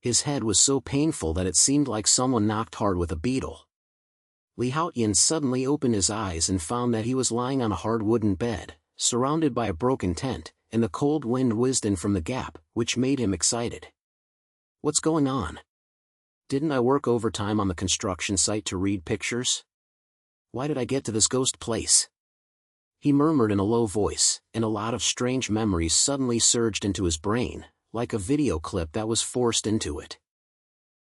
His head was so painful that it seemed like someone knocked hard with a beetle. Li Haotian suddenly opened his eyes and found that he was lying on a hard wooden bed, surrounded by a broken tent, and the cold wind whizzed in from the gap, which made him excited. What's going on? Didn't I work overtime on the construction site to read pictures? Why did I get to this ghost place? He murmured in a low voice, and a lot of strange memories suddenly surged into his brain, like a video clip that was forced into it.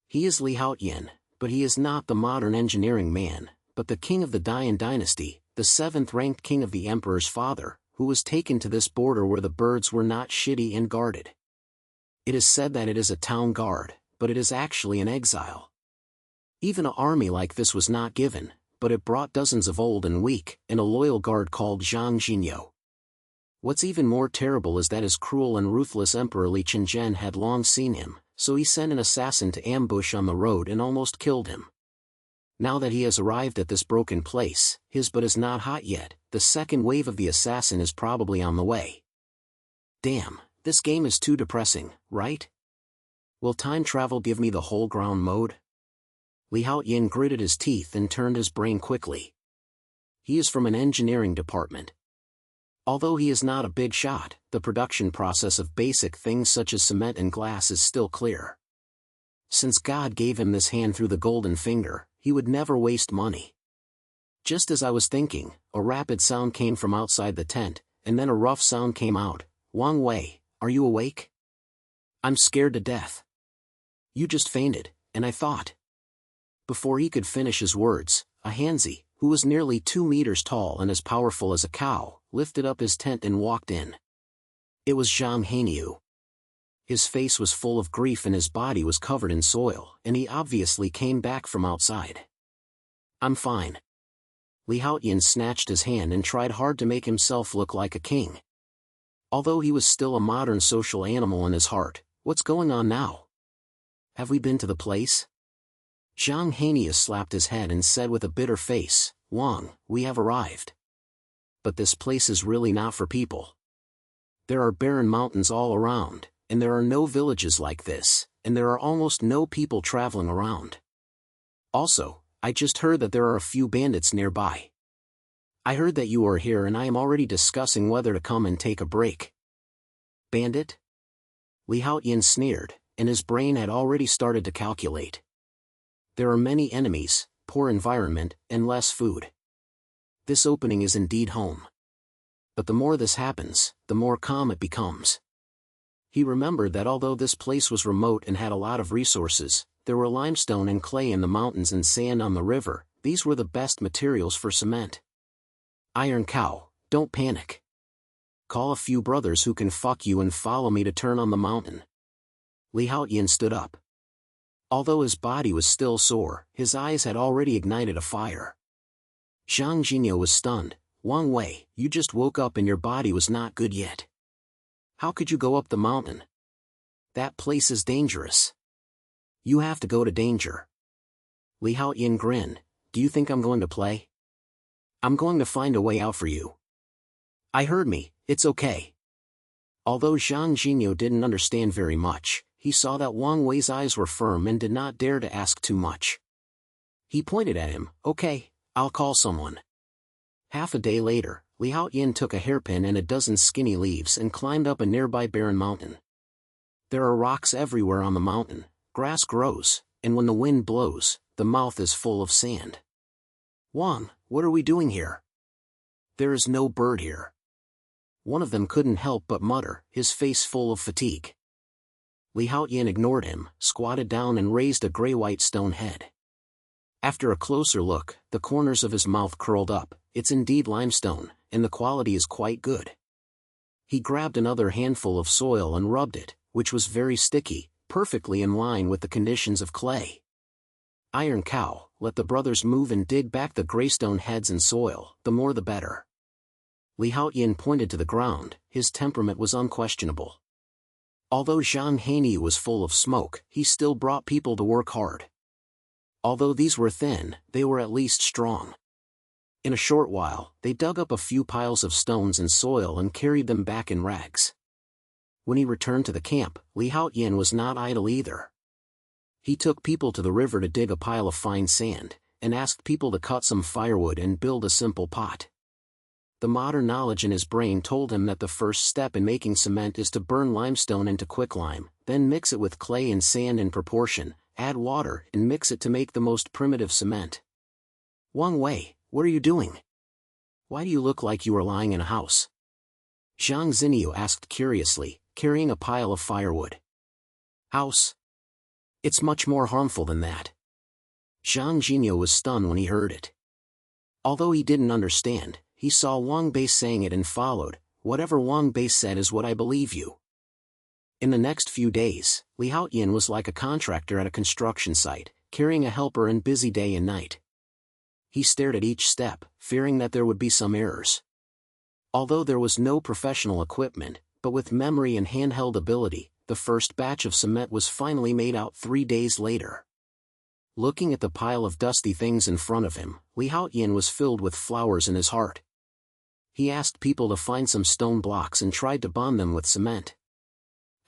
He is Li Haotian, but he is not the modern engineering man, but the king of the Dian dynasty, the 7th-ranked king of the emperor's father, who was taken to this border where the birds were not shitty and guarded. It is said that it is a town guard, but it is actually an exile. Even an army like this was not given, but it brought dozens of old and weak, and a loyal guard called Zhang Jinyo. What's even more terrible is that his cruel and ruthless emperor Li Qingzhen had long seen him, so he sent an assassin to ambush on the road and almost killed him. Now that he has arrived at this broken place, his butt is not hot yet, the second wave of the assassin is probably on the way. Damn, this game is too depressing, right? Will time travel give me the whole ground mode? Li Haotian gritted his teeth and turned his brain quickly. He is from an engineering department. Although he is not a big shot, the production process of basic things such as cement and glass is still clear. Since God gave him this hand through the golden finger, he would never waste money. Just as I was thinking, a rapid sound came from outside the tent, and then a rough sound came out. Wang Wei, are you awake? I'm scared to death. You just fainted, and I thought. Before he could finish his words, a Hanzi, who was nearly 2 meters tall and as powerful as a cow, lifted up his tent and walked in. It was Zhang Hanyu. His face was full of grief and his body was covered in soil, and he obviously came back from outside. I'm fine. Li Haotian snatched his hand and tried hard to make himself look like a king. Although he was still a modern social animal in his heart, what's going on now? Have we been to the place? Zhang Hanyu slapped his head and said with a bitter face, Wang, we have arrived. But this place is really not for people. There are barren mountains all around, and there are no villages like this, and there are almost no people traveling around. Also, I just heard that there are a few bandits nearby. I heard that you are here and I am already discussing whether to come and take a break. Bandit? Li Haotian sneered, and his brain had already started to calculate. There are many enemies, poor environment, and less food. This opening is indeed home. But the more this happens, the more calm it becomes. He remembered that although this place was remote and had a lot of resources, there were limestone and clay in the mountains and sand on the river. These were the best materials for cement. Iron Cow, don't panic. Call a few brothers who can fuck you and follow me to turn on the mountain. Li Haotian stood up. Although his body was still sore, his eyes had already ignited a fire. Zhang Jinyo was stunned. Wang Wei, you just woke up and your body was not good yet. How could you go up the mountain? That place is dangerous. You have to go to danger. Li Haotian grinned. Do you think I'm going to play? I'm going to find a way out for you. I heard me, it's okay. Although Zhang Jinyo didn't understand very much, he saw that Wang Wei's eyes were firm and did not dare to ask too much. He pointed at him, okay, I'll call someone. Half a day later, Li Haotian took a hairpin and a dozen skinny leaves and climbed up a nearby barren mountain. There are rocks everywhere on the mountain, grass grows, and when the wind blows, the mouth is full of sand. Wang, what are we doing here? There is no bird here. One of them couldn't help but mutter, his face full of fatigue. Li Haotian ignored him, squatted down and raised a gray-white stone head. After a closer look, the corners of his mouth curled up. It's indeed limestone, and the quality is quite good. He grabbed another handful of soil and rubbed it, which was very sticky, perfectly in line with the conditions of clay. Iron Cow, let the brothers move and dig back the graystone heads and soil, the more the better. Li Haotian pointed to the ground, his temperament was unquestionable. Although Zhang Hanyu was full of smoke, he still brought people to work hard. Although these were thin, they were at least strong. In a short while, they dug up a few piles of stones and soil and carried them back in rags. When he returned to the camp, Li Haotian was not idle either. He took people to the river to dig a pile of fine sand, and asked people to cut some firewood and build a simple pot. The modern knowledge in his brain told him that the first step in making cement is to burn limestone into quicklime, then mix it with clay and sand in proportion, add water and mix it to make the most primitive cement. Wang Wei, what are you doing? Why do you look like you are lying in a house? Zhang Xinyu asked curiously, carrying a pile of firewood. House? It's much more harmful than that. Zhang Xinyu was stunned when he heard it. Although he didn't understand, he saw Wang Bei saying it and followed, whatever Wang Bei said is what I believe you. In the next few days, Li Haotian was like a contractor at a construction site, carrying a helper and busy day and night. He stared at each step, fearing that there would be some errors. Although there was no professional equipment, but with memory and handheld ability, the first batch of cement was finally made out 3 days later. Looking at the pile of dusty things in front of him, Li Haotian was filled with flowers in his heart. He asked people to find some stone blocks and tried to bond them with cement.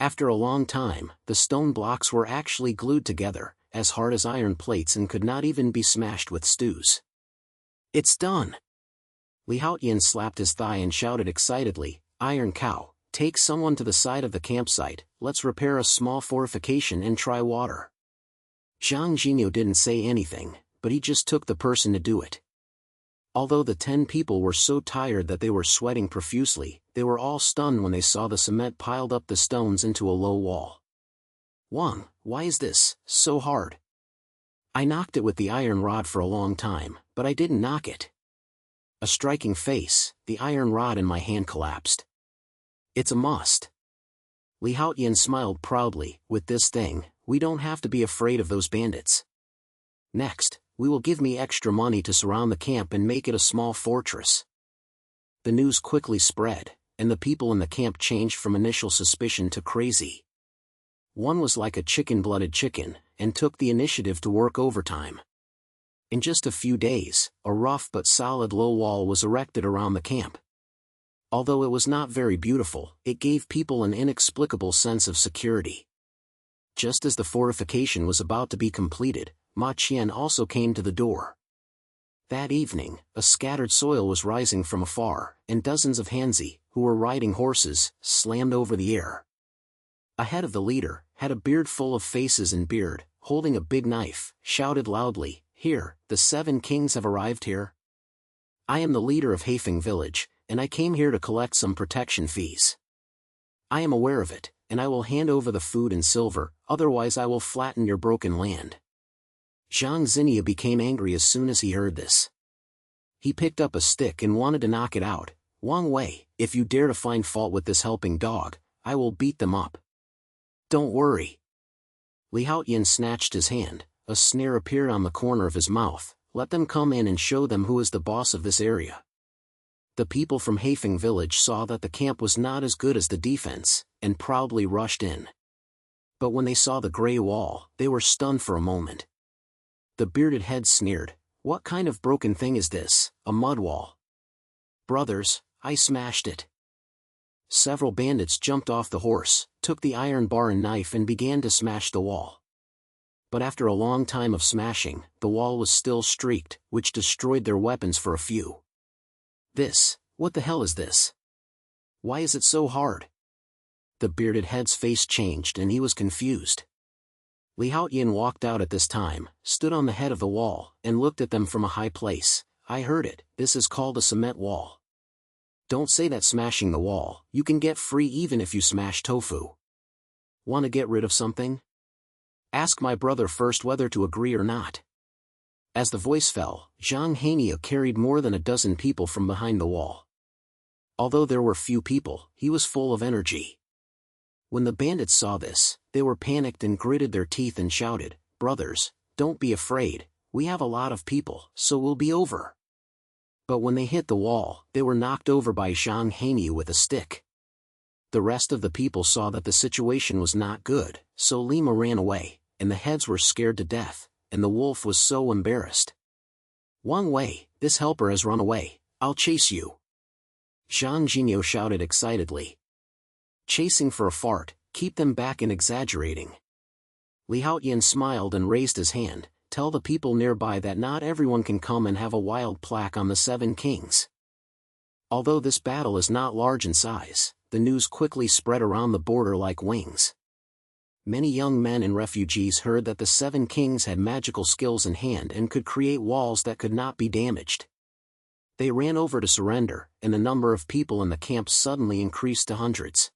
After a long time, the stone blocks were actually glued together, as hard as iron plates and could not even be smashed with stews. It's done! Li Haotian slapped his thigh and shouted excitedly, Iron Cow, take someone to the side of the campsite, let's repair a small fortification and try water. Zhang Xinyu didn't say anything, but he just took the person to do it. Although the 10 people were so tired that they were sweating profusely, they were all stunned when they saw the cement piled up the stones into a low wall. Wang, why is this so hard? I knocked it with the iron rod for a long time, but I didn't knock it. A striking face, the iron rod in my hand collapsed. It's a must. Li Haotian smiled proudly, with this thing, we don't have to be afraid of those bandits. Next, we will give me extra money to surround the camp and make it a small fortress. The news quickly spread, and the people in the camp changed from initial suspicion to crazy. One was like a chicken-blooded chicken, and took the initiative to work overtime. In just a few days, a rough but solid low wall was erected around the camp. Although it was not very beautiful, it gave people an inexplicable sense of security. Just as the fortification was about to be completed, Ma Qian also came to the door. That evening, a scattered soil was rising from afar, and dozens of Hanzi, who were riding horses, slammed over the air. Ahead of the leader, had a beard full of faces and beard, holding a big knife, shouted loudly, Here, the 7 kings have arrived here. I am the leader of Haifeng village, and I came here to collect some protection fees. I am aware of it, and I will hand over the food and silver, otherwise I will flatten your broken land. Zhang Xinyu became angry as soon as he heard this. He picked up a stick and wanted to knock it out. Wang Wei, if you dare to find fault with this helping dog, I will beat them up. Don't worry. Li Haotian snatched his hand, a sneer appeared on the corner of his mouth, let them come in and show them who is the boss of this area. The people from Haifeng village saw that the camp was not as good as the defense, and proudly rushed in. But when they saw the gray wall, they were stunned for a moment. The bearded head sneered, What kind of broken thing is this, a mud wall? Brothers, I smashed it. Several bandits jumped off the horse, took the iron bar and knife and began to smash the wall. But after a long time of smashing, the wall was still streaked, which destroyed their weapons for a few. What the hell is this? Why is it so hard? The bearded head's face changed and he was confused. Li Haotian walked out at this time, stood on the head of the wall, and looked at them from a high place. I heard it, this is called a cement wall. Don't say that smashing the wall, you can get free even if you smash tofu. Want to get rid of something? Ask my brother first whether to agree or not. As the voice fell, Zhang Hania carried more than a dozen people from behind the wall. Although there were few people, he was full of energy. When the bandits saw this, they were panicked and gritted their teeth and shouted, Brothers, don't be afraid, we have a lot of people, so we'll be over. But when they hit the wall, they were knocked over by Zhang Hania with a stick. The rest of the people saw that the situation was not good, so Lima ran away, and the heads were scared to death, and the wolf was so embarrassed. Wang Wei, this helper has run away, I'll chase you. Zhang Xinyu shouted excitedly. Chasing for a fart, keep them back and exaggerating. Li Haotian smiled and raised his hand. Tell the people nearby that not everyone can come and have a wild plaque on the 7 kings. Although this battle is not large in size, the news quickly spread around the border like wings. Many young men and refugees heard that the 7 kings had magical skills in hand and could create walls that could not be damaged. They ran over to surrender, and the number of people in the camp suddenly increased to hundreds.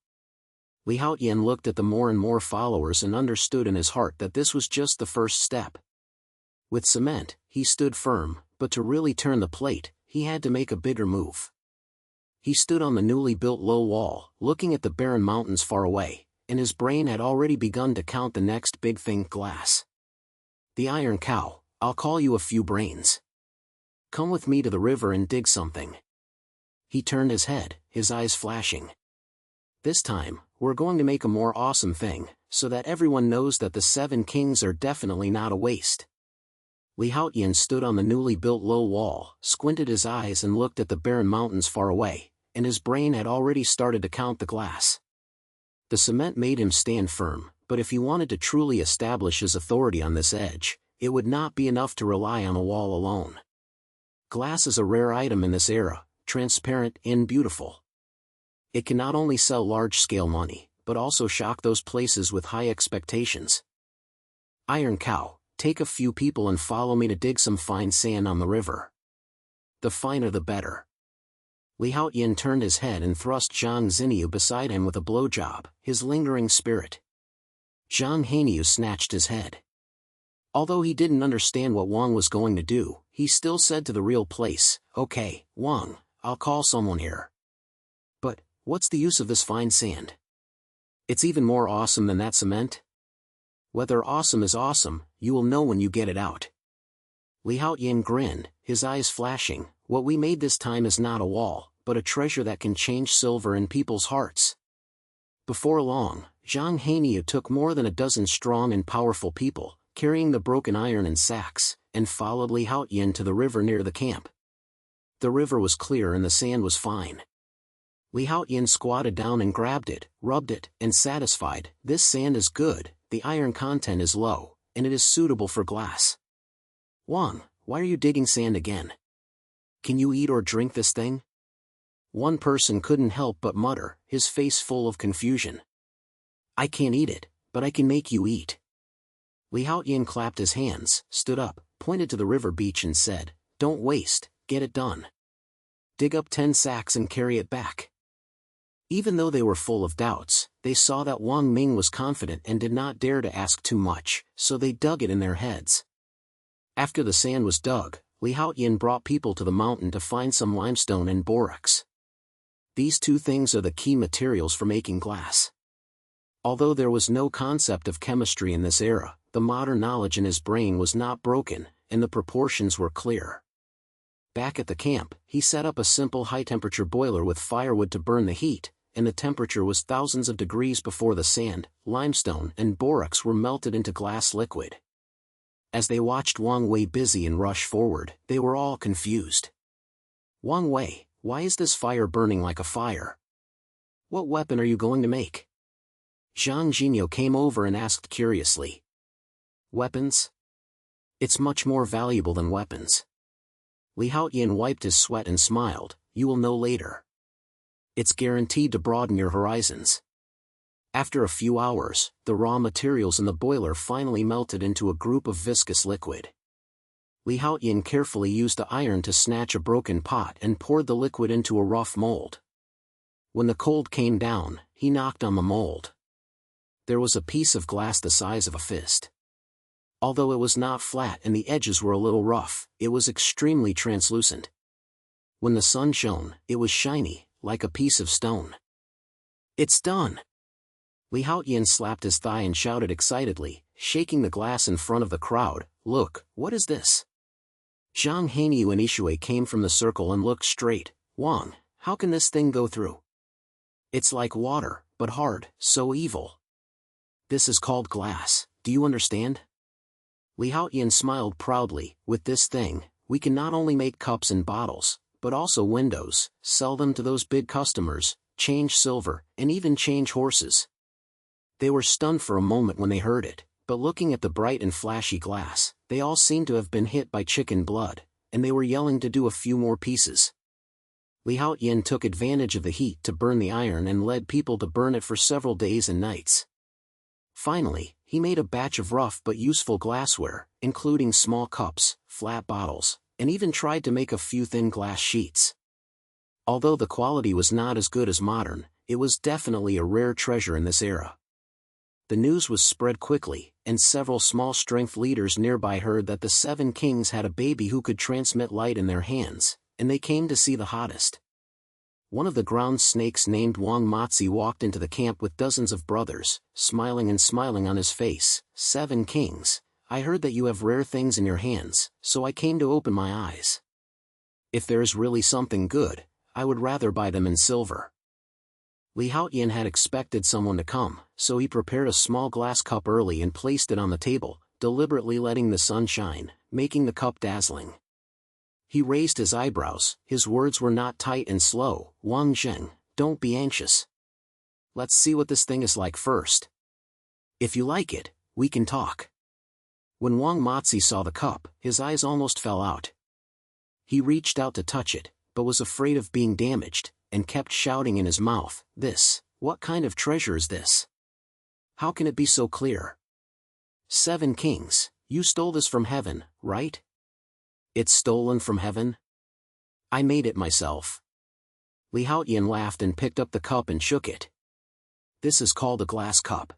Li Haotian looked at the more and more followers and understood in his heart that this was just the first step. With cement, he stood firm, but to really turn the plate, he had to make a bigger move. He stood on the newly built low wall, looking at the barren mountains far away, and his brain had already begun to count the next big thing: glass. The Iron Cow, I'll call you a few brains. Come with me to the river and dig something. He turned his head, his eyes flashing. This time, we're going to make a more awesome thing, so that everyone knows that the 7 kings are definitely not a waste. Li Haotian stood on the newly built low wall, squinted his eyes and looked at the barren mountains far away, and his brain had already started to count the glass. The cement made him stand firm, but if he wanted to truly establish his authority on this edge, it would not be enough to rely on a wall alone. Glass is a rare item in this era, transparent and beautiful. It can not only sell large-scale money, but also shock those places with high expectations. Iron Cow, take a few people and follow me to dig some fine sand on the river. The finer the better. Li Haotian turned his head and thrust Zhang Xinyu beside him with a blowjob, his lingering spirit. Zhang Heinyu snatched his head. Although he didn't understand what Wang was going to do, he still said to the real place, "Okay, Wang, I'll call someone here." But, what's the use of this fine sand? It's even more awesome than that cement. Whether awesome is awesome, you will know when you get it out. Li Haotian grinned, his eyes flashing. What we made this time is not a wall, but a treasure that can change silver in people's hearts. Before long, Zhang Heinyu took more than a dozen strong and powerful people, carrying the broken iron in sacks, and followed Li Haotian to the river near the camp. The river was clear and the sand was fine. Li Haotian squatted down and grabbed it, rubbed it, and satisfied, this sand is good, the iron content is low, and it is suitable for glass. Wang, why are you digging sand again? Can you eat or drink this thing? One person couldn't help but mutter, his face full of confusion. I can't eat it, but I can make you eat. Li Haotian clapped his hands, stood up, pointed to the river beach and said, don't waste, get it done. Dig up 10 sacks and carry it back. Even though they were full of doubts, they saw that Wang Ming was confident and did not dare to ask too much, so they dug it in their heads. After the sand was dug, Li Haotian brought people to the mountain to find some limestone and borax. These 2 things are the key materials for making glass. Although there was no concept of chemistry in this era, the modern knowledge in his brain was not broken, and the proportions were clear. Back at the camp, he set up a simple high-temperature boiler with firewood to burn the heat, and the temperature was thousands of degrees before the sand, limestone and borax were melted into glass liquid. As they watched Wang Wei busy and rush forward, they were all confused. Wang Wei, why is this fire burning like a fire? What weapon are you going to make? Zhang Xinyu came over and asked curiously. Weapons? It's much more valuable than weapons. Li Haotian wiped his sweat and smiled, you will know later. It's guaranteed to broaden your horizons. After a few hours, the raw materials in the boiler finally melted into a group of viscous liquid. Li Haotian carefully used the iron to snatch a broken pot and poured the liquid into a rough mold. When the cold came down, he knocked on the mold. There was a piece of glass the size of a fist. Although it was not flat and the edges were a little rough, it was extremely translucent. When the sun shone, it was shiny, like a piece of stone. It's done! Li Haotian slapped his thigh and shouted excitedly, shaking the glass in front of the crowd, look, what is this? Zhang Heinyu and Ishui came from the circle and looked straight. Wang, how can this thing go through? It's like water, but hard, so evil. This is called glass, do you understand? Li Haotian smiled proudly, with this thing, we can not only make cups and bottles, but also windows, sell them to those big customers, change silver, and even change horses. They were stunned for a moment when they heard it, But looking at the bright and flashy glass, they all seemed to have been hit by chicken blood, and they were yelling to do a few more pieces. Li Haotian took advantage of the heat to burn the iron and led people to burn it for several days and nights. Finally, he made a batch of rough but useful glassware, including small cups, flat bottles, and even tried to make a few thin glass sheets. Although the quality was not as good as modern, it was definitely a rare treasure in this era. The news was spread quickly, and several small strength leaders nearby heard that the 7 kings had a baby who could transmit light in their hands, and they came to see the hottest. One of the ground snakes named Wang Matzi walked into the camp with dozens of brothers, smiling on his face. 7 kings, I heard that you have rare things in your hands, so I came to open my eyes. If there is really something good, I would rather buy them in silver. Li Haotian had expected someone to come, so he prepared a small glass cup early and placed it on the table, deliberately letting the sun shine, making the cup dazzling. He raised his eyebrows, his words were not tight and slow. Wang Zheng, don't be anxious. Let's see what this thing is like first. If you like it, we can talk. When Wang Matzi saw the cup, his eyes almost fell out. He reached out to touch it, but was afraid of being damaged, and kept shouting in his mouth, what kind of treasure is this? How can it be so clear? 7 kings, you stole this from heaven, right? It's stolen from heaven? I made it myself. Li Haotian laughed and picked up the cup and shook it. This is called a glass cup.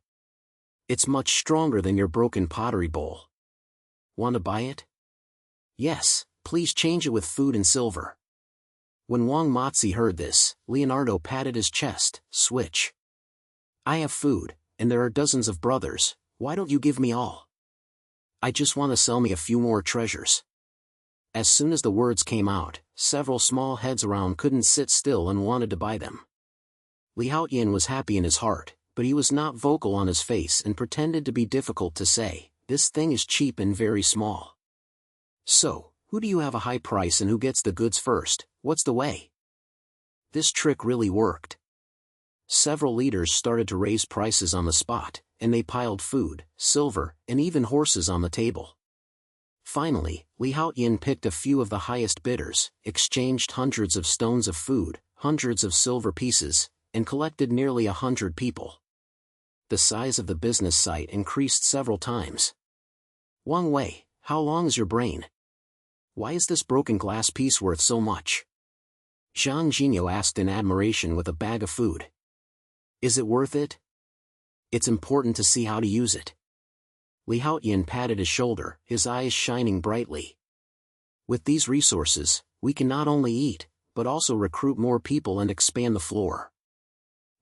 It's much stronger than your broken pottery bowl. Want to buy it? Yes, please change it with food and silver. When Wang Matzi heard this, Leonardo patted his chest. Switch. I have food, and there are dozens of brothers, why don't you give me all? I just want to sell me a few more treasures. As soon as the words came out, several small heads around couldn't sit still and wanted to buy them. Li Haotian was happy in his heart, but he was not vocal on his face and pretended to be difficult to say, this thing is cheap and very small. So, who do you have a high price and who gets the goods first? What's the way? This trick really worked. Several leaders started to raise prices on the spot, and they piled food, silver, and even horses on the table. Finally, Li Haotian picked a few of the highest bidders, exchanged hundreds of stones of food, hundreds of silver pieces, and collected nearly 100 people. The size of the business site increased several times. Wang Wei, how long is your brain? Why is this broken glass piece worth so much? Zhang Jinyo asked in admiration with a bag of food. Is it worth it? It's important to see how to use it. Li Haotian patted his shoulder, his eyes shining brightly. With these resources, we can not only eat, but also recruit more people and expand the floor.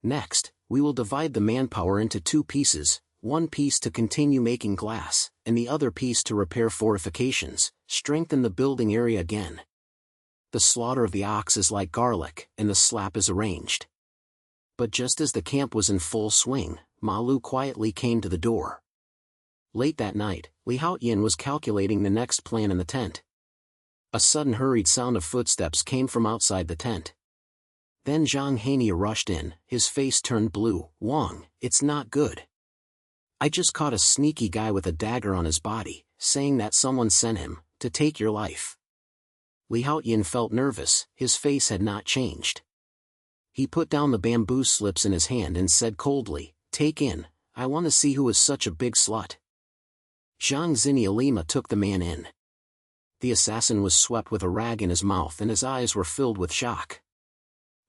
Next, we will divide the manpower into 2 pieces, one piece to continue making glass, and the other piece to repair fortifications, strengthen the building area again. The slaughter of the ox is like garlic, and the slap is arranged. But just as the camp was in full swing, Ma Lu quietly came to the door. Late that night, Li Haotian was calculating the next plan in the tent. A sudden hurried sound of footsteps came from outside the tent. Then Zhang Hania rushed in, his face turned blue. Wang, it's not good. I just caught a sneaky guy with a dagger on his body, saying that someone sent him to take your life. Li Haotian felt nervous, his face had not changed. He put down the bamboo slips in his hand and said coldly, take in, I want to see who is such a big slut. Zhang Zinialima took the man in. The assassin was swept with a rag in his mouth and his eyes were filled with shock.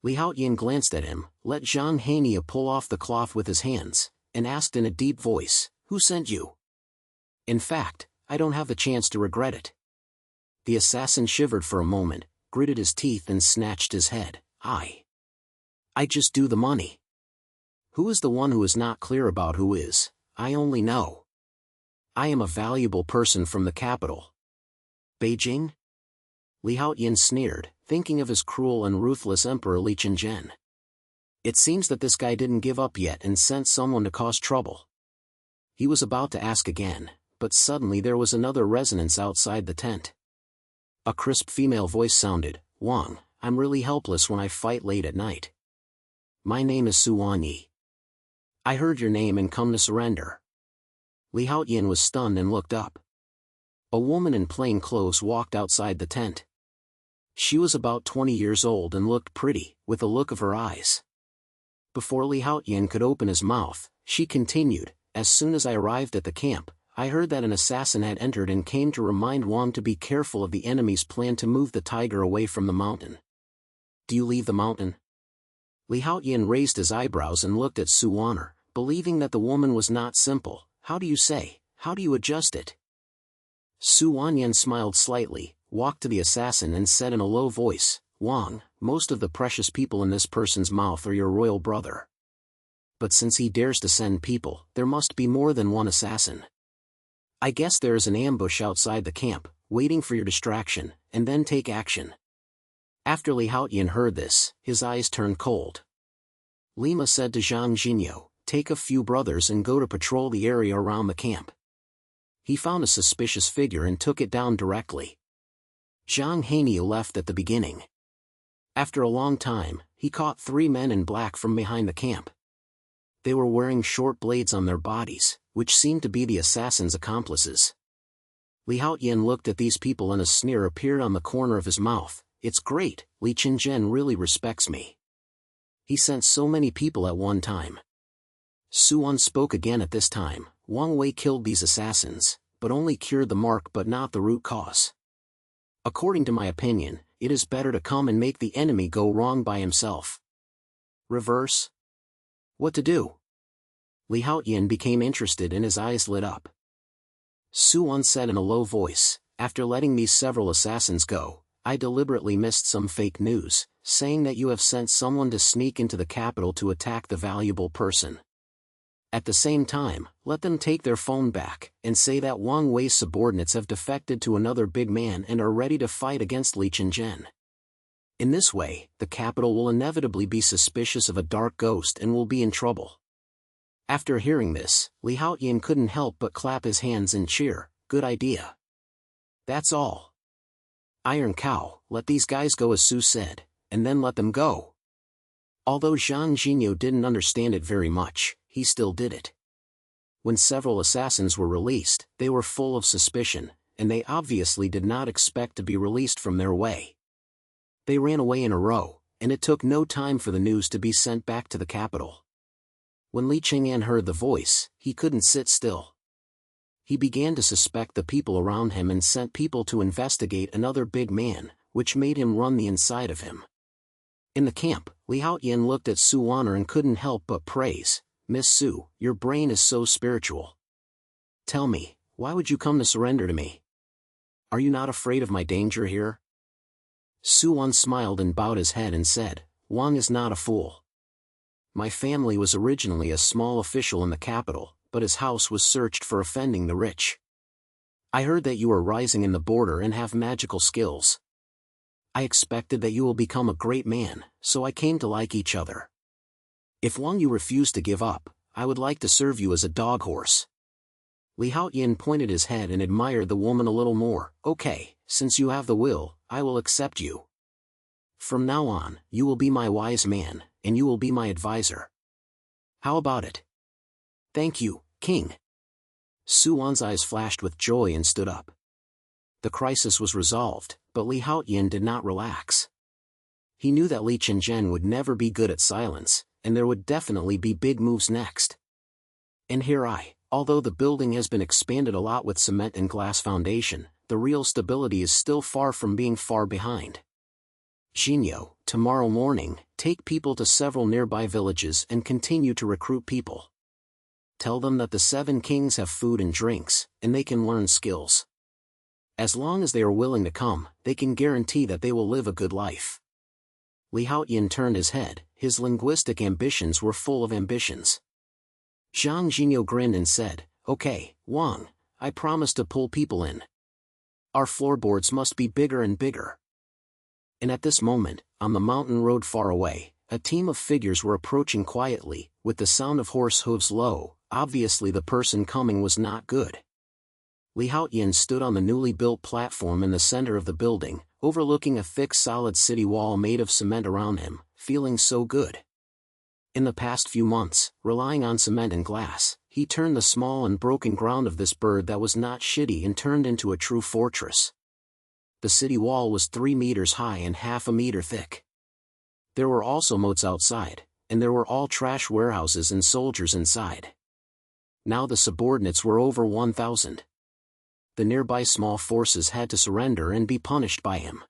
Li Haotian glanced at him, let Zhang Hania pull off the cloth with his hands, and asked in a deep voice, who sent you? In fact, I don't have the chance to regret it. The assassin shivered for a moment, gritted his teeth and snatched his head. I just do the money. Who is the one who is not clear about who is? I only know. I am a valuable person from the capital. Beijing? Li Haotian sneered, thinking of his cruel and ruthless emperor Li Qianzhen. It seems that this guy didn't give up yet and sent someone to cause trouble. He was about to ask again, but suddenly there was another resonance outside the tent. A crisp female voice sounded, Wang, I'm really helpless when I fight late at night. My name is Su Wanyi. I heard your name and come to surrender. Li Haotian was stunned and looked up. A woman in plain clothes walked outside the tent. She was about 20 years old and looked pretty, with a look of her eyes. Before Li Haotian could open his mouth, she continued, "As soon as I arrived at the camp, I heard that an assassin had entered and came to remind Wang to be careful of the enemy's plan to move the tiger away from the mountain." "Do you leave the mountain?" Li Haotian raised his eyebrows and looked at Su Wan'er, believing that the woman was not simple. "How do you say? How do you adjust it?" Su Wan'er smiled slightly, walked to the assassin and said in a low voice, "Wang, most of the precious people in this person's mouth are your royal brother. But since he dares to send people, there must be more than one assassin. I guess there is an ambush outside the camp, waiting for your distraction, and then take action." After Li Haotian heard this, his eyes turned cold. Lima said to Zhang Jinyo, "Take a few brothers and go to patrol the area around the camp." He found a suspicious figure and took it down directly. Zhang Jinyo left at the beginning. After a long time, he caught 3 men in black from behind the camp. They were wearing short blades on their bodies, which seemed to be the assassin's accomplices. Li Haotian looked at these people and a sneer appeared on the corner of his mouth. "It's great, Li Qingzhen really respects me. He sent so many people at one time." Su Wan spoke again at this time. "Wang Wei killed these assassins, but only cured the mark but not the root cause. According to my opinion, it is better to come and make the enemy go wrong by himself." "Reverse? What to do?" Li Haotian became interested and his eyes lit up. Su Wan said in a low voice, "After letting these several assassins go, I deliberately missed some fake news, saying that you have sent someone to sneak into the capital to attack the valuable person. At the same time, let them take their phone back, and say that Wang Wei's subordinates have defected to another big man and are ready to fight against Li Qingzhen. In this way, the capital will inevitably be suspicious of a dark ghost and will be in trouble." After hearing this, Li Haotian couldn't help but clap his hands and cheer. "Good idea. That's all. Iron Cow, let these guys go," as Su said, "and then let them go." Although Zhang Jinyo didn't understand it very much, he still did it. When several assassins were released, they were full of suspicion, and they obviously did not expect to be released from their way. They ran away in a row, and it took no time for the news to be sent back to the capital. When Li Qingyan heard the voice, he couldn't sit still. He began to suspect the people around him and sent people to investigate another big man, which made him run the inside of him. In the camp, Li Haotian looked at Su Wan'er and couldn't help but praise, "Miss Su, your brain is so spiritual. Tell me, why would you come to surrender to me? Are you not afraid of my danger here?" Su Wan smiled and bowed his head and said, "Wang is not a fool. My family was originally a small official in the capital, but his house was searched for offending the rich. I heard that you are rising in the border and have magical skills. I expected that you will become a great man, so I came to like each other. If Wang you refuse to give up, I would like to serve you as a dog horse." Li Haotian pointed his head and admired the woman a little more. "Okay, since you have the will, I will accept you. From now on, you will be my wise man, and you will be my advisor. How about it?" "Thank you, King." Su Wan's eyes flashed with joy and stood up. The crisis was resolved, but Li Haotian did not relax. He knew that Li Qingzhen would never be good at silence, and there would definitely be big moves next. And here although the building has been expanded a lot with cement and glass foundation, the real stability is still far from being far behind. "Jinyo, tomorrow morning, take people to several nearby villages and continue to recruit people. Tell them that the 7 kings have food and drinks, and they can learn skills. As long as they are willing to come, they can guarantee that they will live a good life." Li Haotian turned his head. His linguistic ambitions were full of ambitions. Zhang Jinyo grinned and said, "Okay, Wang, I promise to pull people in. Our floorboards must be bigger and bigger." And at this moment, on the mountain road far away, a team of figures were approaching quietly, with the sound of horse hooves low. Obviously the person coming was not good. Li Haotian stood on the newly built platform in the center of the building, overlooking a thick solid city wall made of cement around him, feeling so good. In the past few months, relying on cement and glass, he turned the small and broken ground of this bird that was not shitty and turned into a true fortress. The city wall was 3 meters high and half a meter thick. There were also moats outside, and there were all trash warehouses and soldiers inside. Now the subordinates were over 1,000. The nearby small forces had to surrender and be punished by him.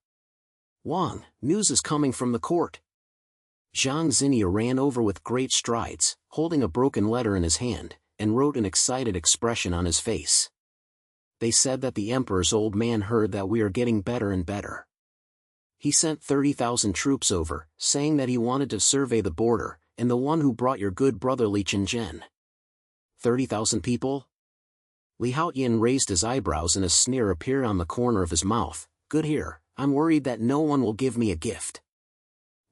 Wang, news is coming from the court. Zhang Zinia ran over with great strides, holding a broken letter in his hand, and wrote an excited expression on his face. They said that the emperor's old man heard that we are getting better and better. He sent 30,000 troops over, saying that he wanted to survey the border, and the one who brought your good brother Li Haotian. 30,000 people? Li Haotian raised his eyebrows and a sneer appeared on the corner of his mouth. Good here, I'm worried that no one will give me a gift.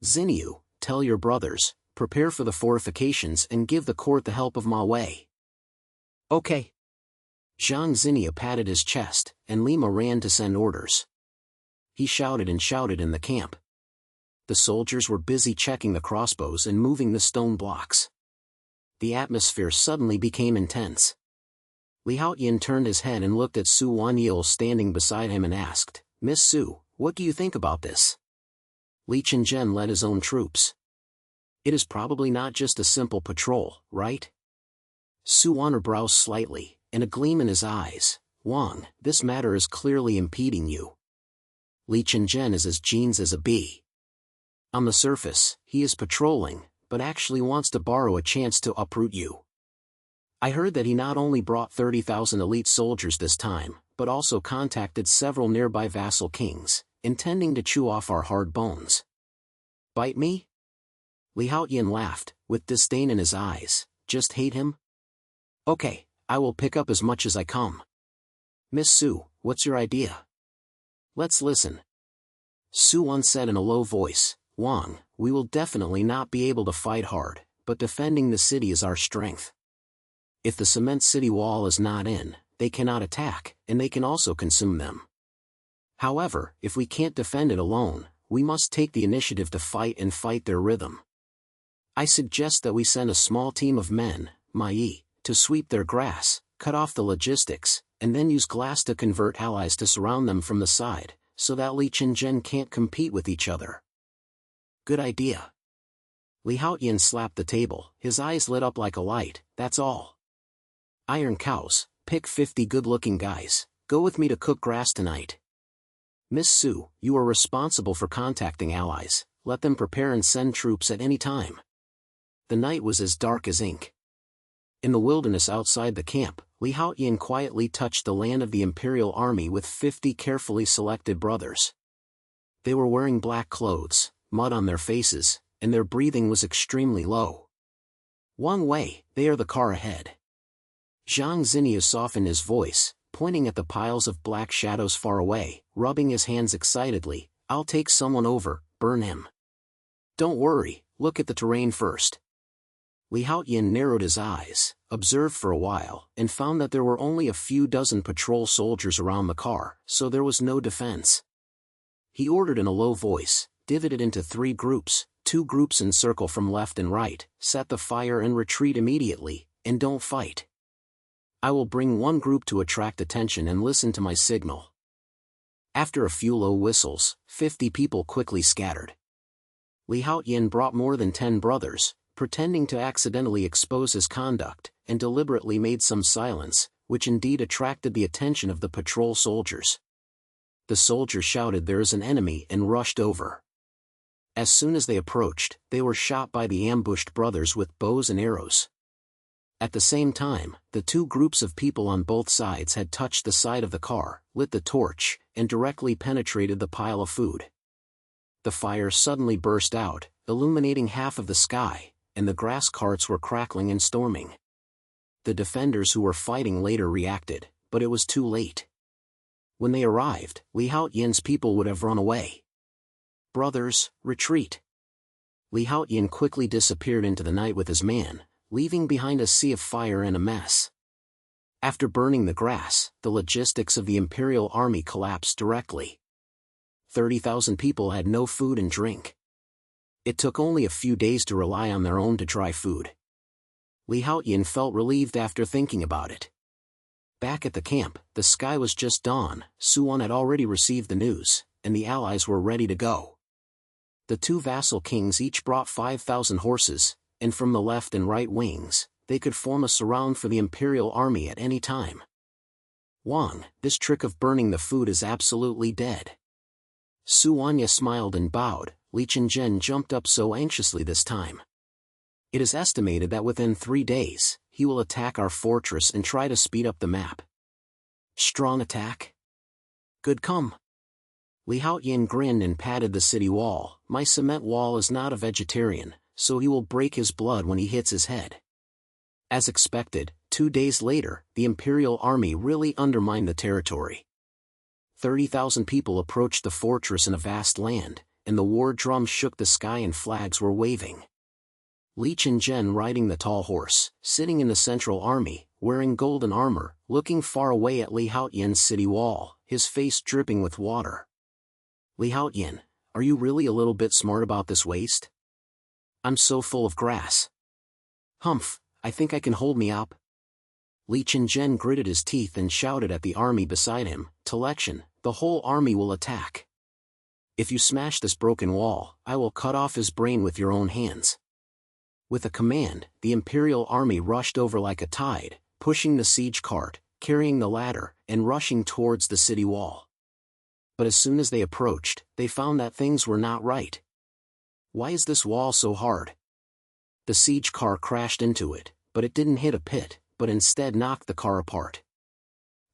Xinyu, tell your brothers, prepare for the fortifications and give the court the help of Ma Wei. Okay. Zhang Zinia patted his chest, and Lima ran to send orders. He shouted and shouted in the camp. The soldiers were busy checking the crossbows and moving the stone blocks. The atmosphere suddenly became intense. Li Haotian turned his head and looked at Su Wanyil standing beside him and asked, Miss Su, what do you think about this? Li Haotian led his own troops. It is probably not just a simple patrol, right? Su Wan brows slightly, and a gleam in his eyes. Wang, this matter is clearly impeding you. Li Haotian is as jeans as a bee. On the surface, he is patrolling, but actually wants to borrow a chance to uproot you. I heard that he not only brought 30,000 elite soldiers this time, but also contacted several nearby vassal kings, intending to chew off our hard bones. Bite me? Li Haotian laughed, with disdain in his eyes. Just hate him? Okay, I will pick up as much as I come. Miss Su, what's your idea? Let's listen. Su Wan said in a low voice, Wang, we will definitely not be able to fight hard, but defending the city is our strength. If the cement city wall is not in, they cannot attack, and they can also consume them. However, if we can't defend it alone, we must take the initiative to fight and fight their rhythm. I suggest that we send a small team of men, Mai, to sweep their grass, cut off the logistics, and then use glass to convert allies to surround them from the side, so that Li Haotian can't compete with each other. Good idea. Li Haotian slapped the table, his eyes lit up like a light. That's all. Iron cows, pick 50 good-looking guys, go with me to cook grass tonight. Miss Su, you are responsible for contacting allies, let them prepare and send troops at any time. The night was as dark as ink. In the wilderness outside the camp, Li Haotian quietly touched the land of the imperial army with 50 carefully selected brothers. They were wearing black clothes, mud on their faces, and their breathing was extremely low. Wang Wei, they are the car ahead. Zhang Zinia softened his voice, pointing at the piles of black shadows far away, rubbing his hands excitedly. I'll take someone over, burn him. Don't worry, look at the terrain first. Li Haotian narrowed his eyes, observed for a while, and found that there were only a few dozen patrol soldiers around the car, so there was no defense. He ordered in a low voice, divided into 3 groups, 2 groups encircle from left and right, set the fire and retreat immediately, and don't fight. I will bring one group to attract attention and listen to my signal. After a few low whistles, 50 people quickly scattered. Li Haotian brought more than 10 brothers, pretending to accidentally expose his conduct, and deliberately made some silence, which indeed attracted the attention of the patrol soldiers. The soldiers shouted there is an enemy and rushed over. As soon as they approached, they were shot by the ambushed brothers with bows and arrows. At the same time, the 2 groups of people on both sides had touched the side of the car, lit the torch, and directly penetrated the pile of food. The fire suddenly burst out, illuminating half of the sky, and the grass carts were crackling and storming. The defenders who were fighting later reacted, but it was too late. When they arrived, Li Haotian's people would have run away. Brothers, retreat. Li Haotian quickly disappeared into the night with his man, leaving behind a sea of fire and a mess. After burning the grass, the logistics of the imperial army collapsed directly. 30,000 people had no food and drink. It took only a few days to rely on their own to dry food. Li Haotian felt relieved after thinking about it. Back at the camp, the sky was just dawn. Suwon had already received the news, and the allies were ready to go. The two vassal kings each brought 5,000 horses, and from the left and right wings, they could form a surround for the imperial army at any time. Wang, this trick of burning the food is absolutely dead. Suwanya smiled and bowed. Li Chen jumped up so anxiously this time. It is estimated that within 3 days, he will attack our fortress and try to speed up the map. Strong attack? Good come. Li Haotian grinned and patted the city wall. My cement wall is not a vegetarian, so he will break his blood when he hits his head. As expected, 2 days later, the imperial army really undermined the territory. 30,000 people approached the fortress in a vast land, and the war drum shook the sky and flags were waving. Li Chen riding the tall horse, sitting in the central army, wearing golden armor, looking far away at Li Haotian's city wall, his face dripping with water. Li Haotian, are you really a little bit smart about this waste? I'm so full of grass. Humph, I think I can hold me up. Li Chen gritted his teeth and shouted at the army beside him, Telection, the whole army will attack. If you smash this broken wall, I will cut off his brain with your own hands. With a command, the imperial army rushed over like a tide, pushing the siege cart, carrying the ladder, and rushing towards the city wall. But as soon as they approached, they found that things were not right. Why is this wall so hard? The siege car crashed into it, but it didn't hit a pit, but instead knocked the car apart.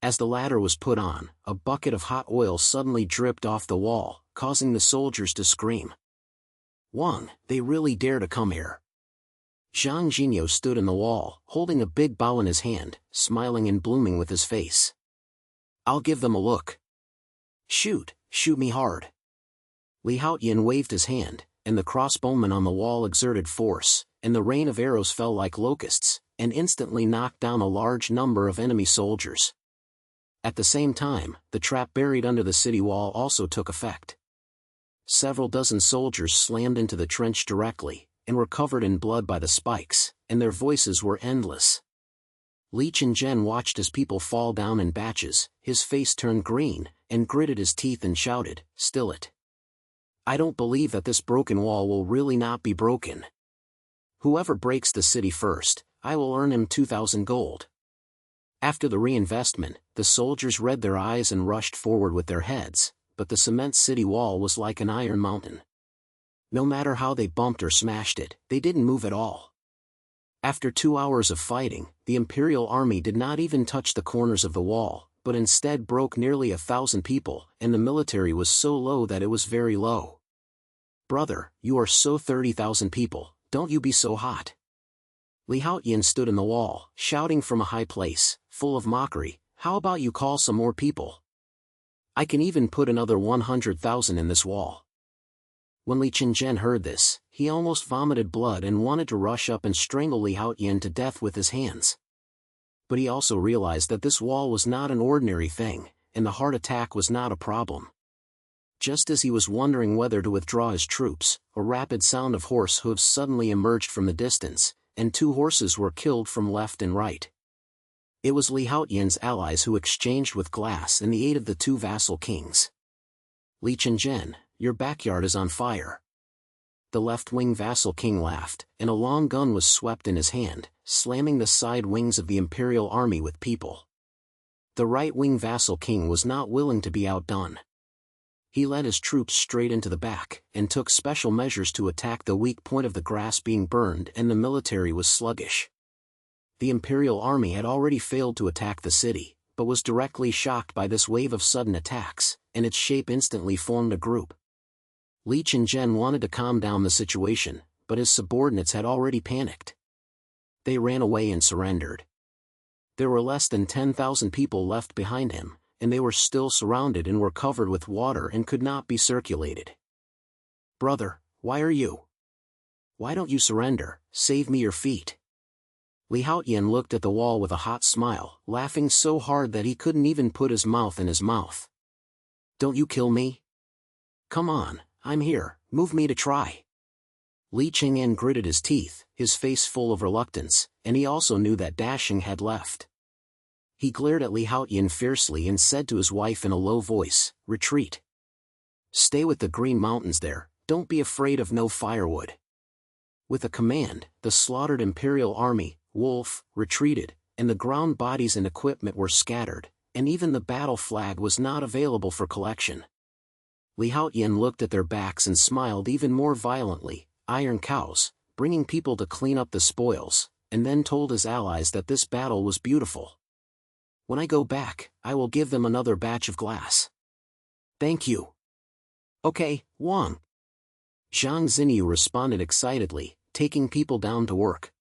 As the ladder was put on, a bucket of hot oil suddenly dripped off the wall, causing the soldiers to scream. Wang, they really dare to come here. Zhang Jinyo stood in the wall, holding a big bow in his hand, smiling and blooming with his face. I'll give them a look. Shoot me hard. Li Haotian waved his hand, and the crossbowmen on the wall exerted force, and the rain of arrows fell like locusts, and instantly knocked down a large number of enemy soldiers. At the same time, the trap buried under the city wall also took effect. Several dozen soldiers slammed into the trench directly, and were covered in blood by the spikes, and their voices were endless. Li Chen watched as people fall down in batches, his face turned green, and gritted his teeth and shouted, Still it. I don't believe that this broken wall will really not be broken. Whoever breaks the city first, I will earn him 2,000 gold. After the reinvestment, the soldiers read their eyes and rushed forward with their heads, but the cement city wall was like an iron mountain. No matter how they bumped or smashed it, they didn't move at all. After 2 hours of fighting, the imperial army did not even touch the corners of the wall, but instead broke nearly 1,000 people, and the military was so low that it was very low. Brother, you are so 30,000 people, don't you be so hot. Li Haotian stood in the wall, shouting from a high place, full of mockery, how about you call some more people? I can even put another 100,000 in this wall. When Li Chen heard this, he almost vomited blood and wanted to rush up and strangle Li Haotian to death with his hands. But he also realized that this wall was not an ordinary thing, and the heart attack was not a problem. Just as he was wondering whether to withdraw his troops, a rapid sound of horse hooves suddenly emerged from the distance, and 2 horses were killed from left and right. It was Li Haotian's allies who exchanged with glass in the aid of the 2 vassal kings. Li Chen, your backyard is on fire. The left-wing vassal king laughed, and a long gun was swept in his hand, slamming the side wings of the imperial army with people. The right-wing vassal king was not willing to be outdone. He led his troops straight into the back, and took special measures to attack the weak point of the grass being burned, and the military was sluggish. The imperial army had already failed to attack the city, but was directly shocked by this wave of sudden attacks, and its shape instantly formed a group. Li Chen wanted to calm down the situation, but his subordinates had already panicked. They ran away and surrendered. There were less than 10,000 people left behind him, and they were still surrounded and were covered with water and could not be circulated. Brother, why are you? Why don't you surrender? Save me your feet. Li Haotian looked at the wall with a hot smile, laughing so hard that he couldn't even put his mouth in his mouth. Don't you kill me? Come on, I'm here, move me to try. Li Chang'an gritted his teeth, his face full of reluctance, and he also knew that Dashing had left. He glared at Li Haotian fiercely and said to his wife in a low voice, "Retreat. Stay with the Green Mountains there, don't be afraid of no firewood." With a command, the slaughtered Imperial army, Wolf, retreated, and the ground bodies and equipment were scattered, and even the battle flag was not available for collection. Li Haotian looked at their backs and smiled even more violently, iron cows, bringing people to clean up the spoils, and then told his allies that this battle was beautiful. "When I go back, I will give them another batch of glass." "Thank you." "Okay, Wang." Zhang Xinyu responded excitedly, taking people down to work.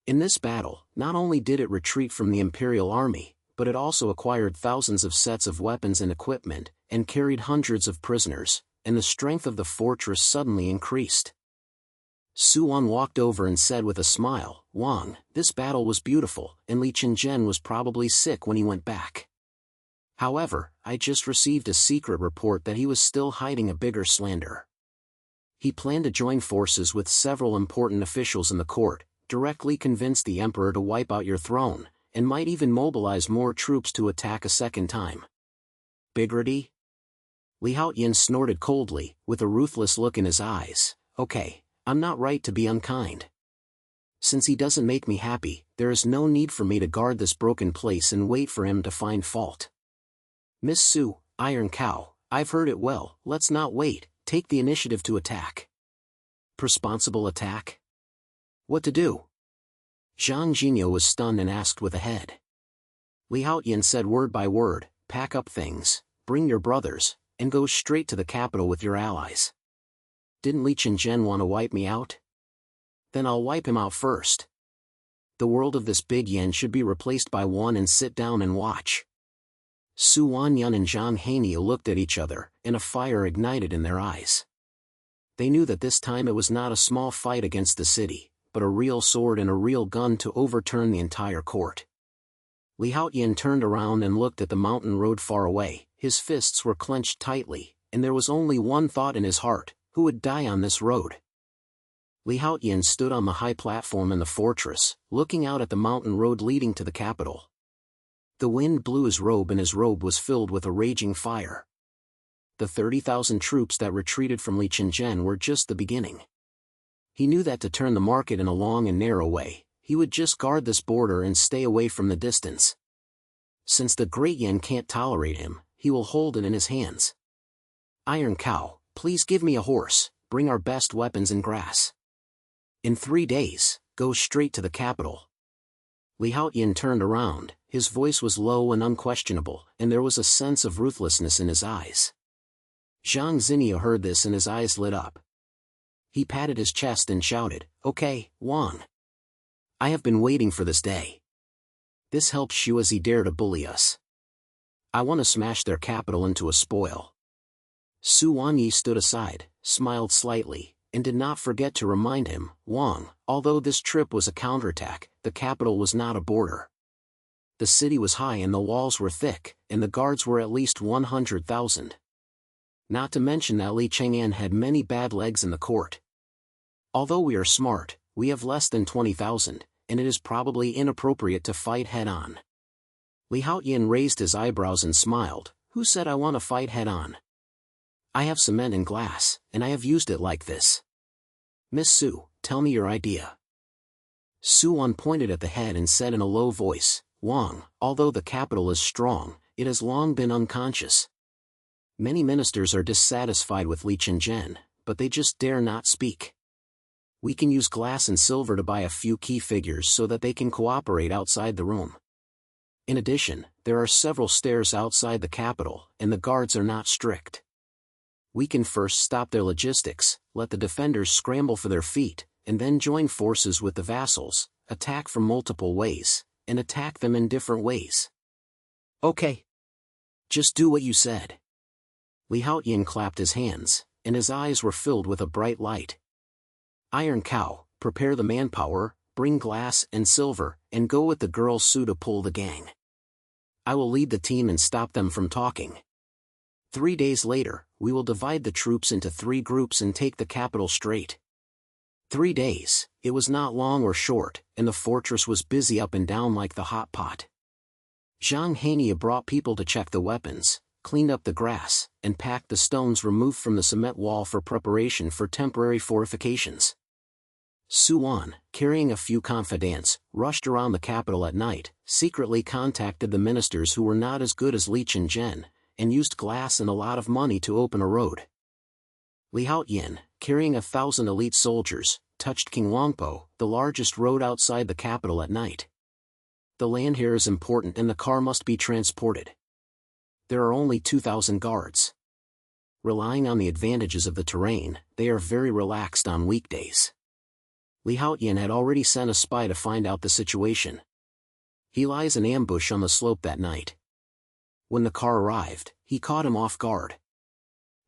In this battle, not only did it retreat from the Imperial army, but it also acquired thousands of sets of weapons and equipment, and carried hundreds of prisoners, and the strength of the fortress suddenly increased. Su Wan walked over and said with a smile, "Wang, this battle was beautiful, and Li Chang'an was probably sick when he went back. However, I just received a secret report that he was still hiding a bigger slander. He planned to join forces with several important officials in the court, directly convince the emperor to wipe out your throne, and might even mobilize more troops to attack a second time." "Bigrity?" Li Haotian snorted coldly, with a ruthless look in his eyes. "Okay, I'm not right to be unkind. Since he doesn't make me happy, there is no need for me to guard this broken place and wait for him to find fault. Miss Su, Iron Cow, I've heard it well, let's not wait, take the initiative to attack." "Responsible attack? What to do?" Zhang Jinyo was stunned and asked with a head. Li Haotian said word by word, "Pack up things, bring your brothers, and go straight to the capital with your allies. Didn't Li Chang'an want to wipe me out? Then I'll wipe him out first. The world of this big yen should be replaced by one and sit down and watch." Su Wanyun and Zhang Haniu looked at each other, and a fire ignited in their eyes. They knew that this time it was not a small fight against the city, but a real sword and a real gun to overturn the entire court. Li Haotian turned around and looked at the mountain road far away, his fists were clenched tightly, and there was only one thought in his heart: who would die on this road? Li Haotian stood on the high platform in the fortress, looking out at the mountain road leading to the capital. The wind blew his robe and his robe was filled with a raging fire. The 30,000 troops that retreated from Li Chang'an were just the beginning. He knew that to turn the market in a long and narrow way, he would just guard this border and stay away from the distance. Since the Great Yen can't tolerate him, he will hold it in his hands. "Iron Cow, please give me a horse, bring our best weapons and grass. In 3 days, go straight to the capital." Li Haotian turned around, his voice was low and unquestionable, and there was a sense of ruthlessness in his eyes. Zhang Xinyu heard this and his eyes lit up. He patted his chest and shouted, "Okay, Wang. I have been waiting for this day. This helps Shuazi dare to bully us. I want to smash their capital into a spoil." Su Wanyi stood aside, smiled slightly, and did not forget to remind him, "Wang, although this trip was a counterattack, the capital was not a border. The city was high and the walls were thick, and the guards were at least 100,000. Not to mention that Li Chang'an had many bad legs in the court. Although we are smart, we have less than 20,000, and it is probably inappropriate to fight head-on." Li Haotian raised his eyebrows and smiled. "Who said I want to fight head-on? I have cement and glass, and I have used it like this. Miss Su, tell me your idea." Su Wan pointed at the head and said in a low voice, "Wang, although the capital is strong, it has long been unconscious. Many ministers are dissatisfied with Li Chang'an, but they just dare not speak. We can use glass and silver to buy a few key figures so that they can cooperate outside the room. In addition, there are several stairs outside the capital, and the guards are not strict. We can first stop their logistics, let the defenders scramble for their feet, and then join forces with the vassals, attack from multiple ways, and attack them in different ways." "Okay. Just do what you said." Li Haotian clapped his hands, and his eyes were filled with a bright light. "Iron Cow, prepare the manpower, bring glass and silver, and go with the girl Su to pull the gang. I will lead the team and stop them from talking. 3 days later, we will divide the troops into 3 groups and take the capital straight." 3 days, it was not long or short, and the fortress was busy up and down like the hot pot. Zhang Hania brought people to check the weapons, cleaned up the grass, and packed the stones removed from the cement wall for preparation for temporary fortifications. Su Wan, carrying a few confidants, rushed around the capital at night, secretly contacted the ministers who were not as good as Li Haotian, and used glass and a lot of money to open a road. Li Haotian, carrying 1,000 elite soldiers, touched King Wangpo, the largest road outside the capital at night. The land here is important and the car must be transported. There are only 2,000 guards. Relying on the advantages of the terrain, they are very relaxed on weekdays. Li Haotian had already sent a spy to find out the situation. He lies in ambush on the slope that night. When the car arrived, he caught him off guard.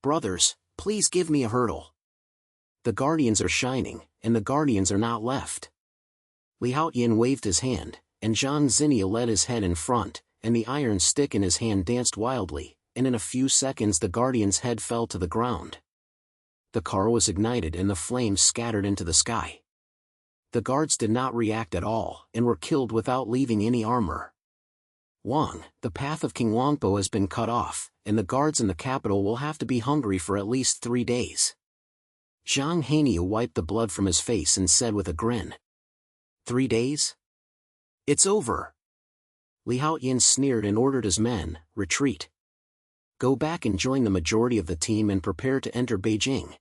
"Brothers, please give me a hurdle. The guardians are shining, and the guardians are not left." Li Haotian waved his hand, and Zhang Xinia led his head in front, and the iron stick in his hand danced wildly, and in a few seconds the guardian's head fell to the ground. The car was ignited and the flames scattered into the sky. The guards did not react at all, and were killed without leaving any armor. "Wang, the path of King Wangpo has been cut off, and the guards in the capital will have to be hungry for at least 3 days. Zhang Hania wiped the blood from his face and said with a grin. "3 days? It's over." Li Haotian sneered and ordered his men, "Retreat. Go back and join the majority of the team and prepare to enter Beijing."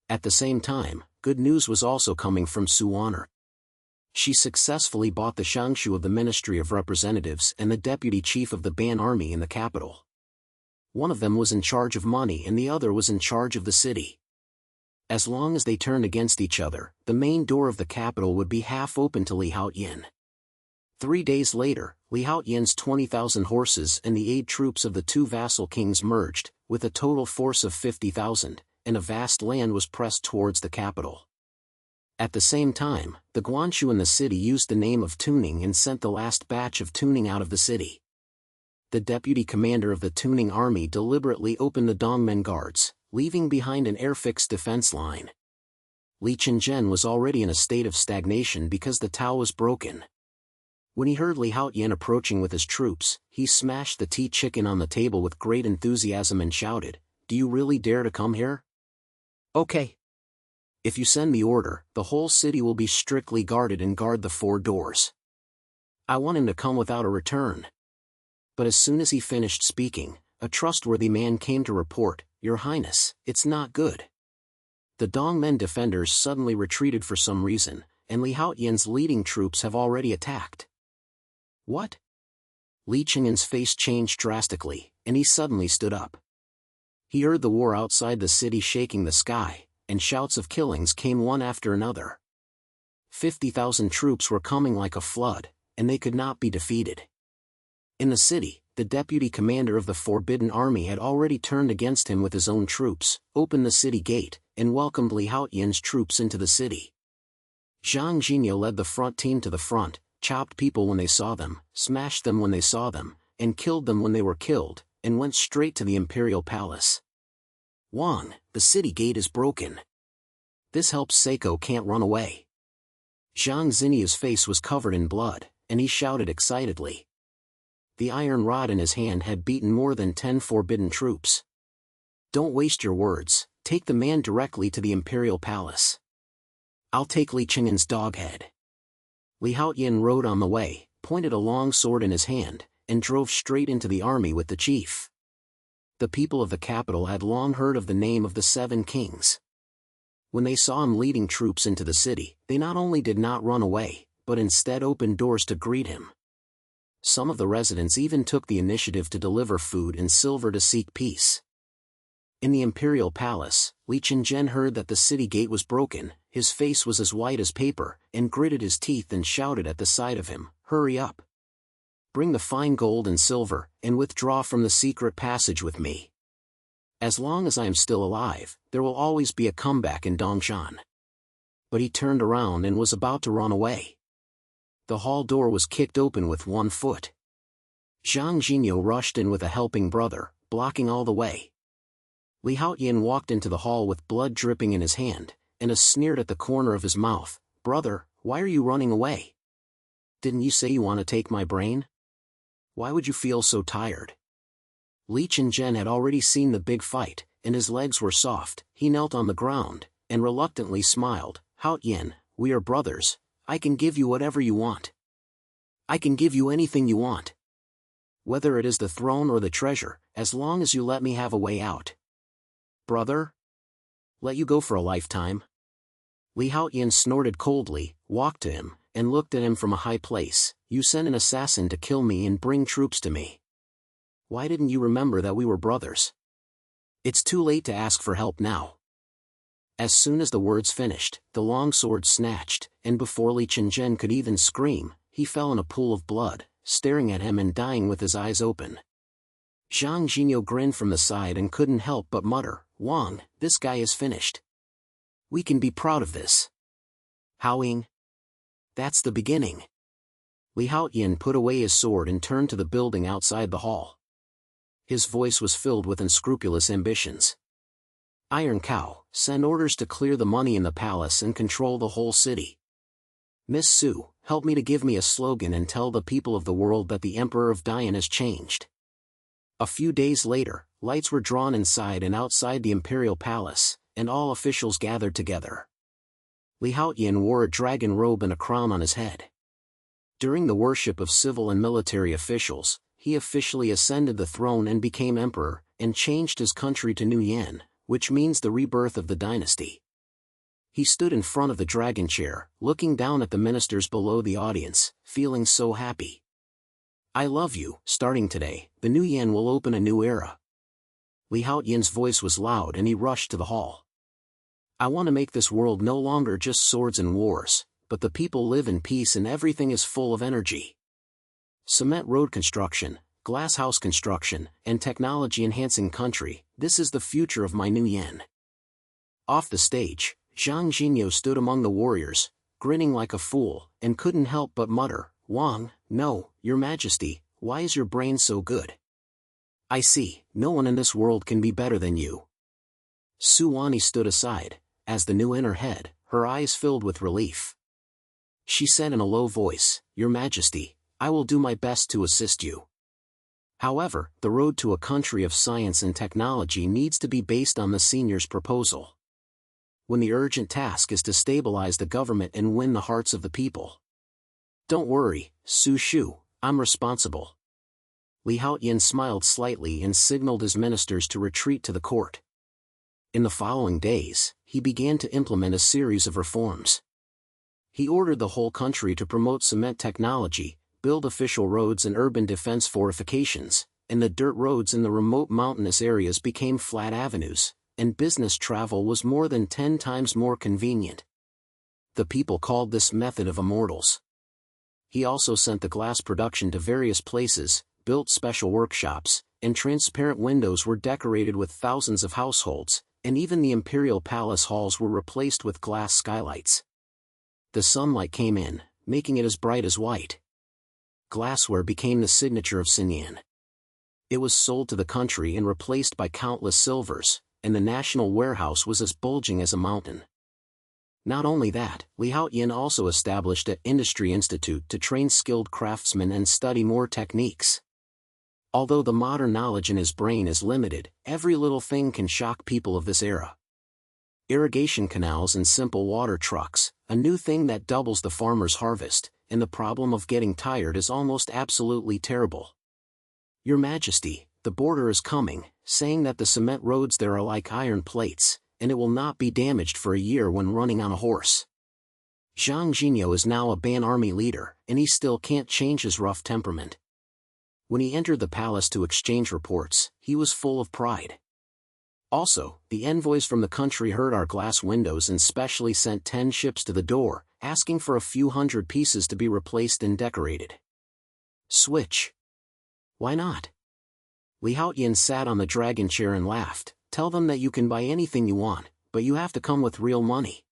At the same time, good news was also coming from Su Wan. She successfully bought the Shangshu of the Ministry of Representatives and the deputy chief of the Ban Army in the capital. One of them was in charge of money and the other was in charge of the city. As long as they turned against each other, the main door of the capital would be half open to Li Haotian. 3 days later, Li Haotian's 20,000 horses and the aid troops of the 2 vassal kings merged, with a total force of 50,000, and a vast land was pressed towards the capital. At the same time, the Guanshu in the city used the name of Tuning and sent the last batch of Tuning out of the city. The deputy commander of the Tuning army deliberately opened the Dongmen guards, leaving behind an air-fixed defense line. Li Haotian was already in a state of stagnation because the Tao was broken. When he heard Li Haotian approaching with his troops, he smashed the tea chicken on the table with great enthusiasm and shouted, "Do you really dare to come here? Okay. If you send the order, the whole city will be strictly guarded and guard the 4 doors." I want him to come without a return. But as soon as he finished speaking, a trustworthy man came to report, "Your Highness, it's not good." The Dongmen defenders suddenly retreated for some reason, and Li Haotian's leading troops have already attacked. What? Li Haotian's face changed drastically, and he suddenly stood up. He heard the war outside the city shaking the sky, and shouts of killings came one after another. 50,000 troops were coming like a flood, and they could not be defeated. In the city, the deputy commander of the Forbidden Army had already turned against him with his own troops, opened the city gate, and welcomed Li Haotian's troops into the city. Zhang Jinyo led the front team to the front, chopped people when they saw them, smashed them when they saw them, and killed them when they were killed, and went straight to the imperial palace. "Wang, the city gate is broken. This helps Seiko can't run away." Zhang Zinya's face was covered in blood, and he shouted excitedly. The iron rod in his hand had beaten more than 10 forbidden troops. "Don't waste your words, take the man directly to the imperial palace. I'll take Li Haotian's dog head." Li Haotian rode on the way, pointed a long sword in his hand, and drove straight into the army with the chief. The people of the capital had long heard of the name of the 7 kings. When they saw him leading troops into the city, they not only did not run away, but instead opened doors to greet him. Some of the residents even took the initiative to deliver food and silver to seek peace. In the imperial palace, Li Haotian heard that the city gate was broken, his face was as white as paper, and gritted his teeth and shouted at the side of him, "Hurry up! Bring the fine gold and silver, and withdraw from the secret passage with me. As long as I am still alive, there will always be a comeback in Dongshan." But he turned around and was about to run away. The hall door was kicked open with 1 foot. Zhang Jinyo rushed in with a helping brother, blocking all the way. Li Haotian walked into the hall with blood dripping in his hand, and a sneer at the corner of his mouth. "Brother, why are you running away? Didn't you say you want to take my brain? Why would you feel so tired?" Li Haotian had already seen the big fight, and his legs were soft. He knelt on the ground, and reluctantly smiled. "Haotian, we are brothers. I can give you whatever you want. I can give you anything you want. Whether it is the throne or the treasure, as long as you let me have a way out." "Brother? Let you go for a lifetime?" Li Haotian snorted coldly, walked to him, and looked at him from a high place. "You sent an assassin to kill me and bring troops to me. Why didn't you remember that we were brothers? It's too late to ask for help now." As soon as the words finished, the long sword snatched, and before Li Haotian could even scream, he fell in a pool of blood, staring at him and dying with his eyes open. Zhang Jinyo grinned from the side and couldn't help but mutter, "Wang, this guy is finished. We can be proud of this. Haoying. That's the beginning." Li Haotian put away his sword and turned to the building outside the hall. His voice was filled with unscrupulous ambitions. "Iron Cow, send orders to clear the money in the palace and control the whole city. Miss Su, help me to give me a slogan and tell the people of the world that the Emperor of Dian has changed." A few days later, lights were drawn inside and outside the imperial palace, and all officials gathered together. Li Haotian wore a dragon robe and a crown on his head. During the worship of civil and military officials, he officially ascended the throne and became emperor, and changed his country to New Yan, which means the rebirth of the dynasty. He stood in front of the dragon chair, looking down at the ministers below the audience, feeling so happy. "I love you. Starting today, the New Yan will open a new era." Li Haotian's voice was loud and he rushed to the hall. "I want to make this world no longer just swords and wars, but the people live in peace and everything is full of energy. Cement road construction, glass house construction, and technology-enhancing country, this is the future of my New Yan." Off the stage, Zhang Jinyo stood among the warriors, grinning like a fool, and couldn't help but mutter, "Wang, no, your majesty, why is your brain so good? I see, no one in this world can be better than you." Su Wani stood aside, as the new inner head, her eyes filled with relief. She said in a low voice, "Your majesty, I will do my best to assist you. However, the road to a country of science and technology needs to be based on the senior's proposal. When the urgent task is to stabilize the government and win the hearts of the people. Don't worry, Su Shu, I'm responsible." Li Haotian smiled slightly and signaled his ministers to retreat to the court. In the following days, he began to implement a series of reforms. He ordered the whole country to promote cement technology, build official roads and urban defense fortifications, and the dirt roads in the remote mountainous areas became flat avenues, and business travel was more than 10 times more convenient. The people called this method of immortals. He also sent the glass production to various places, built special workshops, and transparent windows were decorated with thousands of households, and even the imperial palace halls were replaced with glass skylights. The sunlight came in, making it as bright as white. Glassware became the signature of Xinyan. It was sold to the country and replaced by countless silvers, and the national warehouse was as bulging as a mountain. Not only that, Li Haotian also established an industry institute to train skilled craftsmen and study more techniques. Although the modern knowledge in his brain is limited, every little thing can shock people of this era. Irrigation canals and simple water trucks, a new thing that doubles the farmer's harvest, and the problem of getting tired is almost absolutely terrible. "Your Majesty, the border is coming, saying that the cement roads there are like iron plates, and it will not be damaged for a year when running on a horse." Zhang Jinyo is now a Ban army leader, and he still can't change his rough temperament. When he entered the palace to exchange reports, he was full of pride. Also, the envoys from the country heard our glass windows and specially sent 10 ships to the door, asking for a few hundred pieces to be replaced and decorated. Switch. Why not? Li Haotian sat on the dragon chair and laughed. "Tell them that you can buy anything you want, but you have to come with real money.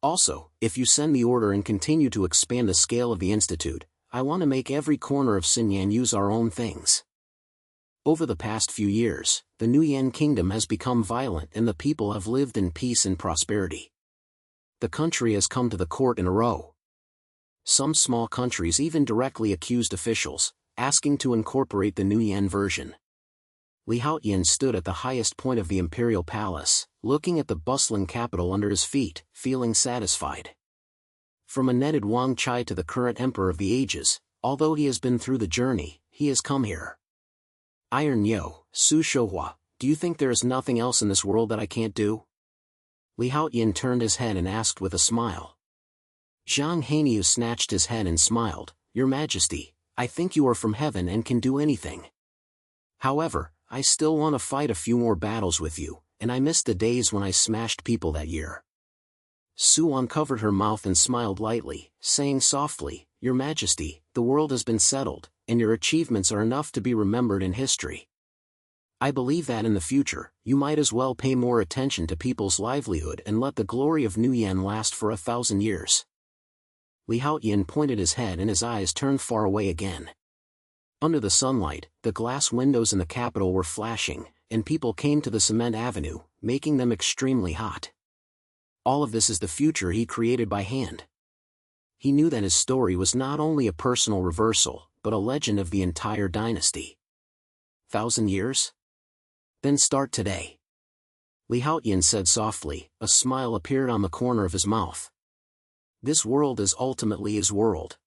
Also, if you send the order and continue to expand the scale of the institute, I want to make every corner of Xinyan use our own things." Over the past few years, the New Yan kingdom has become violent and the people have lived in peace and prosperity. the country has come to the court in a row. Some small countries even directly accused officials, asking to incorporate the new yen version. Li Haotian stood at the highest point of the imperial palace, looking at the bustling capital under his feet, feeling satisfied. From a netted Wang Chai to the current emperor of the ages, although he has been through the journey, he has come here. Iron Yo, Su Shouhua, do you think there is nothing else in this world that I can't do? Li Haotian turned his head and asked with a smile. Zhang Haniu snatched his head and smiled, Your Majesty, I think you are from heaven and can do anything. However, I still want to fight a few more battles with you, and I miss the days when I smashed people that year. Su uncovered her mouth and smiled lightly, saying softly, Your Majesty, the world has been settled, and your achievements are enough to be remembered in history. I believe that in the future, you might as well pay more attention to people's livelihood and let the glory of New Yen last for 1,000 years. Li Haotian pointed his head and his eyes turned far away again. Under the sunlight, the glass windows in the capital were flashing, and people came to the cement avenue, making them extremely hot. All of this is the future he created by hand. He knew that his story was not only a personal reversal, but a legend of the entire dynasty. 1,000 years? Then start today. Li Haotian said softly, a smile appeared on the corner of his mouth. This world is ultimately his world.